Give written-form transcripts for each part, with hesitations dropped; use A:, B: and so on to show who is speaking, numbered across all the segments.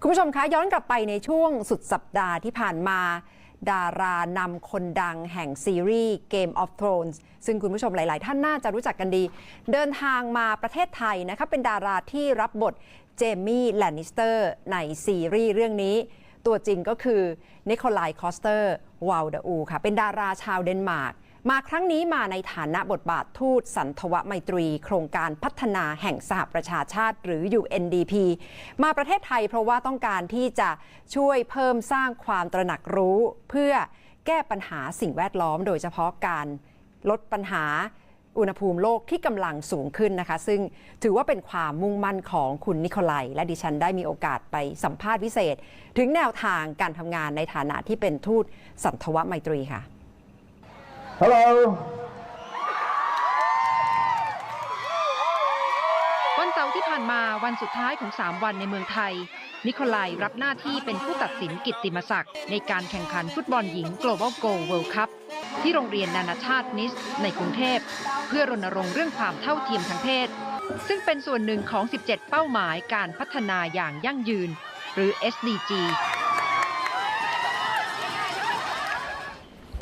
A: คุณผู้ชมคะย้อนกลับไปในช่วงสุดสัปดาห์ที่ผ่านมาดารานำคนดังแห่งซีรีส์ Game of Thrones ซึ่งคุณผู้ชมหลายๆท่านน่าจะรู้จักกันดีเดินทางมาประเทศไทยนะคะเป็นดาราที่รับบทเจมี่แลนนิสเตอร์ในซีรีส์เรื่องนี้ตัวจริงก็คือนิโคลายคอสเตอร์วาลดาอูค่ะเป็นดาราชาวเดนมาร์กมาครั้งนี้มาในฐานะบทบาททูตสันทวไมตรีโครงการพัฒนาแห่งสหประชาชาติหรือ UNDP มาประเทศไทยเพราะว่าต้องการที่จะช่วยเพิ่มสร้างความตระหนักรู้เพื่อแก้ปัญหาสิ่งแวดล้อมโดยเฉพาะการลดปัญหาอุณหภูมิโลกที่กำลังสูงขึ้นนะคะซึ่งถือว่าเป็นความมุ่งมั่นของคุณนิโคลัยและดิฉันได้มีโอกาสไปสัมภาษณ์พิเศษถึงแนวทางการทำงานในฐานะที่เป็นทูตสันทวไมตรีค่ะ
B: Hello
C: วันเสาร์ที่ผ่านมาวันสุดท้ายของ3วันในเมืองไทยนิโคลัยรับหน้าที่เป็นผู้ตัดสินกิตติมศักดิ์ในการแข่งขันฟุตบอลหญิง Global Goal World Cup ที่โรงเรียนนานาชาตินิสในกรุงเทพเพื่อรณรงค์เรื่องความเท่าเทียมทางเพศซึ่งเป็นส่วนหนึ่งของ17เป้าหมายการพัฒนาอย่างยั่งยืนหรือ SDG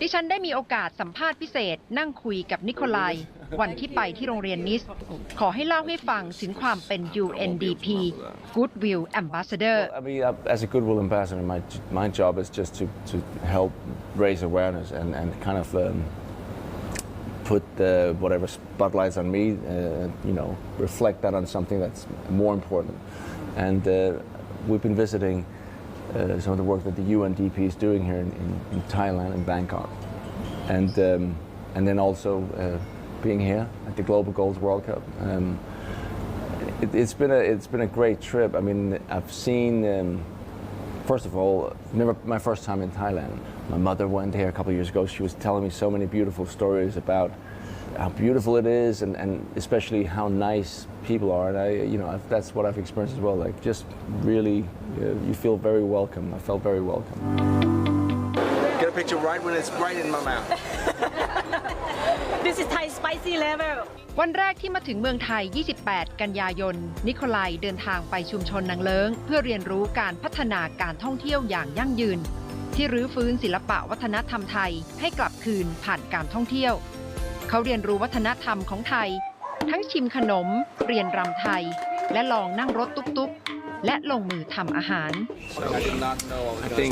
C: ดิฉันได้มีโอกาสสัมภาษณ์พิเศษนั่งคุยกับนิโคลัยวันที่ไปที่โรงเรียนนิสขอให้เล่าให้ฟังถึงความเป็น UNDP Goodwill Ambassador
B: As a Goodwill Ambassador my job is just to help raise awareness and kind of put whatever spotlights on me reflect that on something that's more important and we've been visiting some of the work that the UNDP is doing here in Thailand and Bangkok, and then also being here at the Global Goals World Cup. It's been a great trip. I mean, I've seen. First of all, never my first time in Thailand. My mother went here a couple of years ago. She was telling me so many beautiful stories about how beautiful it is, and especially how nice people are. And that's what I've experienced as well. Like, just really, you feel very welcome. I felt very welcome.
D: Get a picture right when it's right in my mouth.
E: This is Thai spicy level.
C: วันแรกที่มาถึงเมืองไทย 28 กันยายน นิโคลัยเดินทางไปชุมชนนางเลิ้งเพื่อเรียนรู้การพัฒนาการท่องเที่ยวอย่างยั่งยืนที่รื้อฟื้นศิลปะวัฒนธรรมไทยให้กลับคืนผ่านการท่องเที่ยวเขาเรียนรู้วัฒนธรรมของไทยทั้งชิมขนมเรียนรำไทยและลองนั่งรถตุ๊กๆและลงมือทำอาหาร
D: I think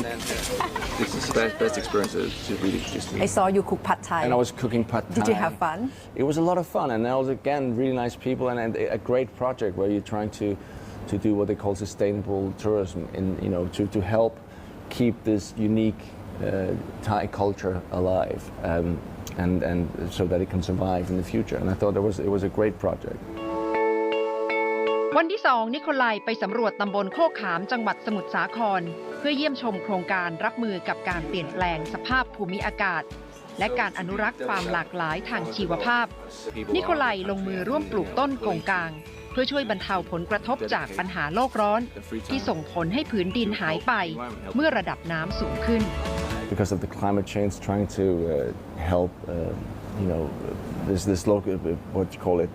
D: this is the best experience to really just
A: I saw you cook pad Thai
B: and I was cooking pad Thai.
A: Did you have fun?
B: It was a lot of fun, and that was again really nice people and a great project where you're trying to do what they call sustainable tourism, to help keep this unique Thai culture alive, and so that it can survive in the future. And I thought it was a great project.
C: วันที่2นิโคลัยไปสำรวจตำบลโคกขามจังหวัดสมุทรสาครเพื่อเยี่ยมชมโครงการรับมือกับการเปลี่ยนแปลงสภาพภูมิอากาศและการอนุรักษ์ความหลากหลายทางชีวภาพนิโคลัยลงมือร่วมปลูกต้นโกงกางเพื่อช่วยบรรเทาผลกระทบจากปัญหาโลกร้อนที่ส่งผลให้ผืนดินหายไปเมื่อระดับน้ำสูงขึ้น
B: Because of the climate change, trying to help, this local, what you call it,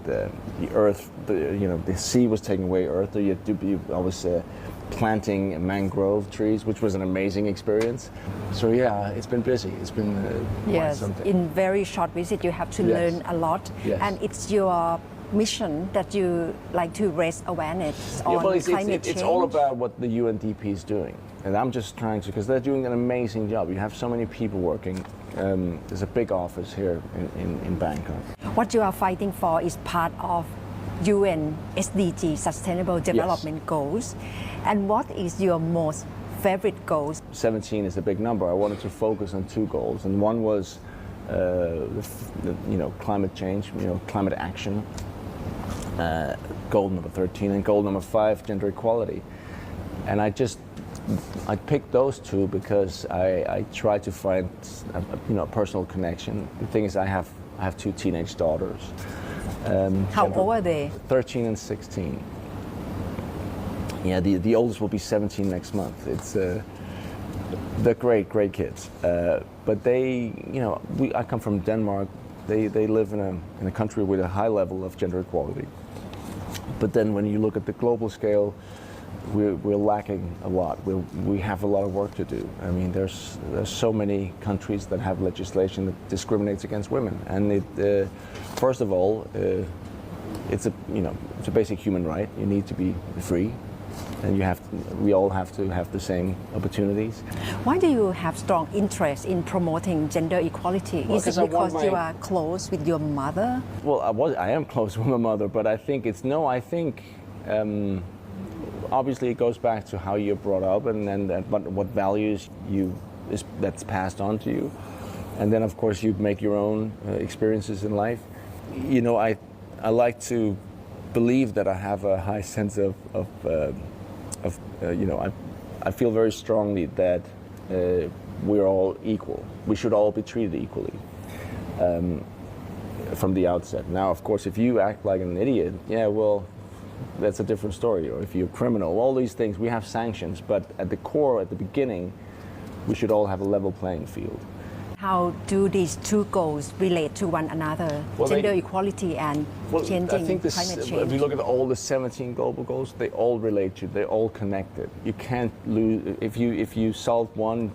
B: the earth, the sea was taking away earth. So I was planting mangrove trees, which was an amazing experience. So yeah, it's been busy. It's been
A: yes.
B: Something.
A: In very short visit, you have to learn a lot,
B: yes.
A: and it's your mission that you like to raise awareness on climate change.
B: It's all about what the UNDP is doing, and I'm just trying to, because they're doing an amazing job. You have so many people working. There's a big office here in Bangkok.
A: What you are fighting for is part of UN SDG Sustainable Development
B: Yes.
A: Goals, and what is your most favorite goals?
B: 17 is a big number. I wanted to focus on 2 goals, and one was, climate change, climate action. Goal number 13 and goal number 5, gender equality. And I picked those 2 because I try to find a personal connection. The thing is, I have 2 teenage daughters.
A: How old are they?
B: 13 and 16. Yeah, the oldest will be 17 next month. They're great kids. But they, I come from Denmark. They live in a country with a high level of gender equality. But then when you look at the global scale, we're lacking a lot. We have a lot of work to do. I mean, there's so many countries that have legislation that discriminates against women, and first of all, it's a basic human right. You need to be free, and we all have to have the same opportunities.
A: Why do you have strong interest in promoting gender equality?
B: Well,
A: Is it because you are close with your mother?
B: Well, I am close with my mother, but I think it's no. I think obviously it goes back to how you're brought up and what values that's passed on to you, and then of course you make your own experiences in life. You know, I like to believe that I have a high sense of I feel very strongly that we're all equal. We should all be treated equally from the outset. Now, of course, if you act like an idiot, yeah, well, that's a different story. Or if you're a criminal, all these things, we have sanctions, but at the core, at the beginning, we should all have a level playing field.
A: How do these two goals relate to one another?
B: Well,
A: gender equality and changing
B: I think
A: climate change.
B: if you look at all the 17 global goals, they all relate to, they're all connected. You can't lose, if you solve one,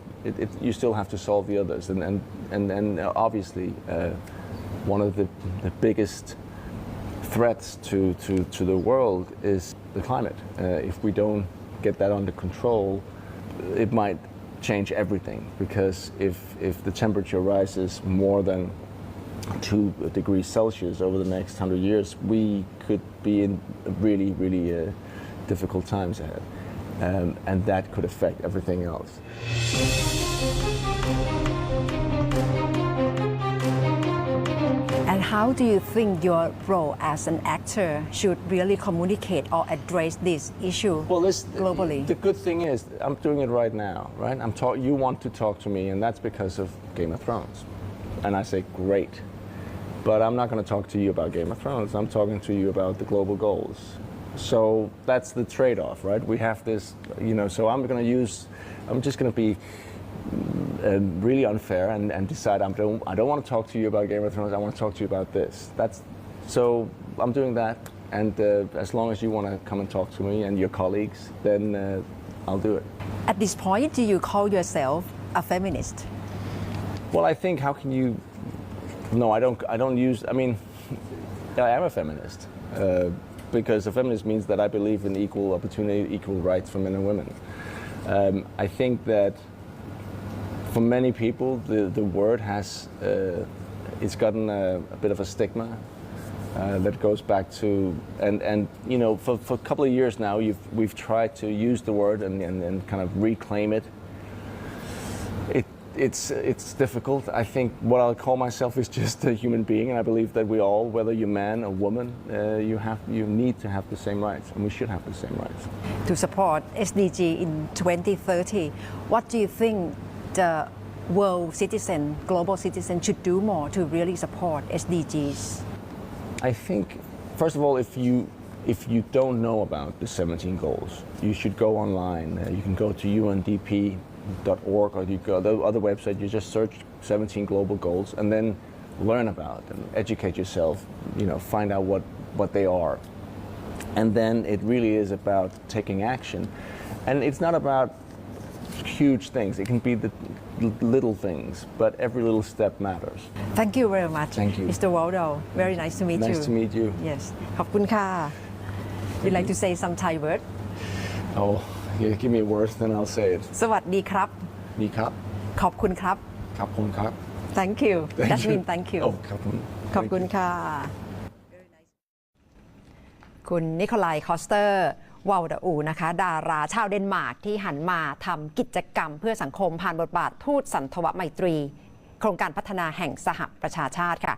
B: you still have to solve the others. And obviously, one of the biggest threats to the world is the climate. If we don't get that under control, it might change everything, because if the temperature rises more than 2 degrees Celsius over the next 100 years, we could be in really, really difficult times ahead, and that could affect everything else.
A: And how do you think your role as an actor should really communicate or address this issue globally?
B: The good thing is, I'm doing it right now, right? You want to talk to me, and that's because of Game of Thrones. And I say, great. But I'm not going to talk to you about Game of Thrones. I'm talking to you about the global goals. So that's the trade-off, right? We have this, so I'm just going to be really unfair and decide I don't want to talk to you about Game of Thrones. I want to talk to you about this. So I'm doing that, and as long as you want to come and talk to me and your colleagues, then I'll do it.
A: At this point, do you call yourself a feminist?
B: Well, I think how can you? No, I don't use. I mean, I am a feminist because a feminist means that I believe in equal opportunity, equal rights for men and women. I think that for many people, the word has it's gotten a bit of a stigma that goes back to and for a couple of years now we've tried to use the word and kind of reclaim it. It's difficult. I think what I'll call myself is just a human being, and I believe that we all, whether you're man or woman, you need to have the same rights, and we should have the same rights.
A: To support SDG in 2030, what do you think the world citizen, global citizen should do more to really support SDGs? I
B: think, first of all, if you don't know about the 17 goals, you should go online. You can go to UNDP.org, or you go to the other website. You just search 17 global goals and then learn about them, educate yourself, find out what they are. And then it really is about taking action. And it's not about huge things. It can be the little things, but every little step matters.
A: Thank you very much.
B: Thank you.
A: Mr. Waldo. Very nice to meet you.
B: Nice to meet you.
A: Yes. ขอบคุณค่ะ You'd like to say some Thai word?
B: Oh, yeah, give me a word, then I'll say it.
A: สวัสดีครับ
B: ดีครับ
A: ขอบคุณครับ
B: ขอบคุณครับ
A: Thank you. That means thank you.
B: Oh, ขอบคุณ
A: ขอบคุณค่ะ คุณนิโคลายคอสเตอร์วาลดาอูนะคะดาราชาวเดนมาร์กที่หันมาทำกิจกรรมเพื่อสังคมผ่านบทบาททูตสันทวไมตรี โครงการพัฒนาแห่งสหประชาชาติค่ะ